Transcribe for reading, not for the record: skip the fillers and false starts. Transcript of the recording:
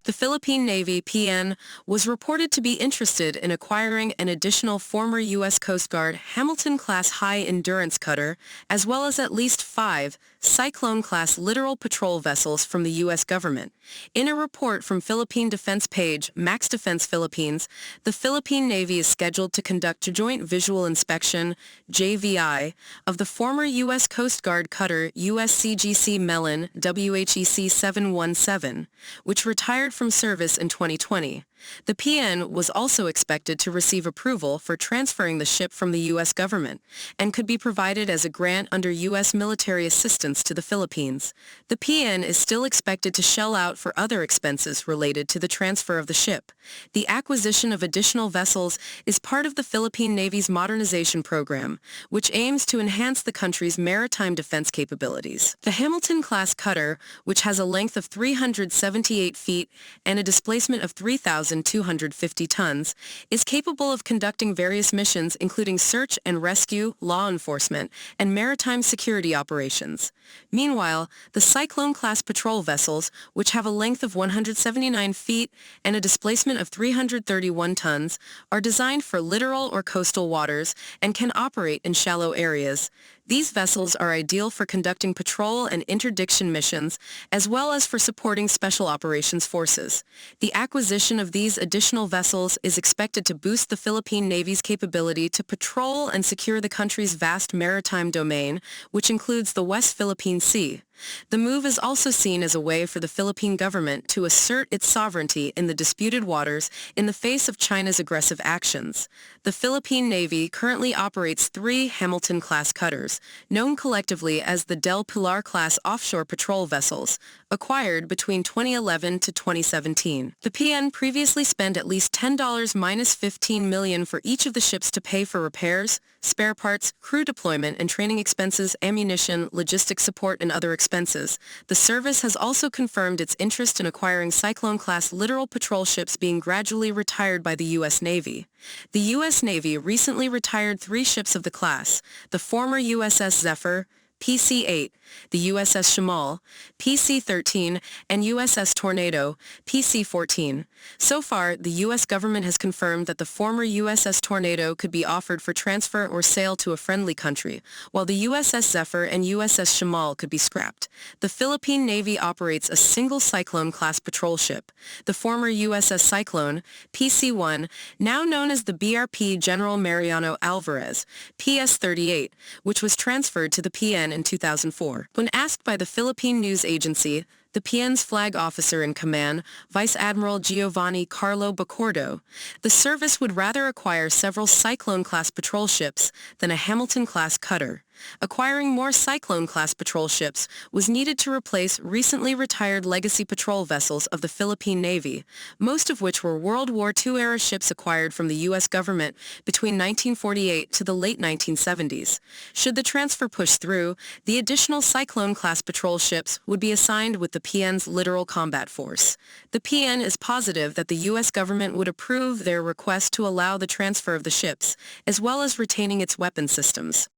The Philippine Navy (PN) was reported to be interested in acquiring an additional former U.S. Coast Guard Hamilton-class high-endurance cutter, as well as at least 5 Cyclone-class littoral patrol vessels from the U.S. government. In a report from Philippine defense page Max Defense Philippines, the Philippine Navy is scheduled to conduct a joint visual inspection (JVI) of the former U.S. Coast Guard cutter USCGC Mellon WHEC 717, which retired from service in 2020. The PN was also expected to receive approval for transferring the ship from the U.S. government and could be provided as a grant under U.S. military assistance to the Philippines. The PN is still expected to shell out for other expenses related to the transfer of the ship. The acquisition of additional vessels is part of the Philippine Navy's modernization program, which aims to enhance the country's maritime defense capabilities. The Hamilton-class cutter, which has a length of 378 feet and a displacement of 3,250 tons, is capable of conducting various missions including search and rescue, law enforcement, and maritime security operations. Meanwhile, the Cyclone-class patrol vessels, which have a length of 179 feet and a displacement of 331 tons, are designed for littoral or coastal waters and can operate in shallow areas. These vessels are ideal for conducting patrol and interdiction missions, as well as for supporting special operations forces. The acquisition of these additional vessels is expected to boost the Philippine Navy's capability to patrol and secure the country's vast maritime domain, which includes the West Philippine Sea. The move is also seen as a way for the Philippine government to assert its sovereignty in the disputed waters in the face of China's aggressive actions. The Philippine Navy currently operates 3 Hamilton-class cutters, known collectively as the Del Pilar-class offshore patrol vessels, acquired between 2011 to 2017. The PN previously spent at least $10-15 million for each of the ships to pay for repairs, spare parts, crew deployment and training expenses, ammunition, logistics support, and other expenses. The service has also confirmed its interest in acquiring Cyclone-class littoral patrol ships being gradually retired by the U.S. Navy. The U.S. Navy recently retired 3 ships of the class: the former USS Zephyr, PC-8, the USS Shamal, PC-13, and USS Tornado, PC-14. So far, the U.S. government has confirmed that the former USS Tornado could be offered for transfer or sale to a friendly country, while the USS Zephyr and USS Shamal could be scrapped. The Philippine Navy operates a single Cyclone-class patrol ship, the former USS Cyclone, PC-1, now known as the BRP General Mariano Alvarez, PS-38, which was transferred to the PN in 2004. When asked by the Philippine news agency, the PN's flag officer in command, Vice Admiral Giovanni Carlo Bacordo, the service would rather acquire several Cyclone-class patrol ships than a Hamilton-class cutter. Acquiring more Cyclone-class patrol ships was needed to replace recently retired legacy patrol vessels of the Philippine Navy, most of which were World War II-era ships acquired from the U.S. government between 1948 to the late 1970s. Should the transfer push through, the additional Cyclone-class patrol ships would be assigned with the PN's littoral combat force. The PN is positive that the U.S. government would approve their request to allow the transfer of the ships, as well as retaining its weapon systems.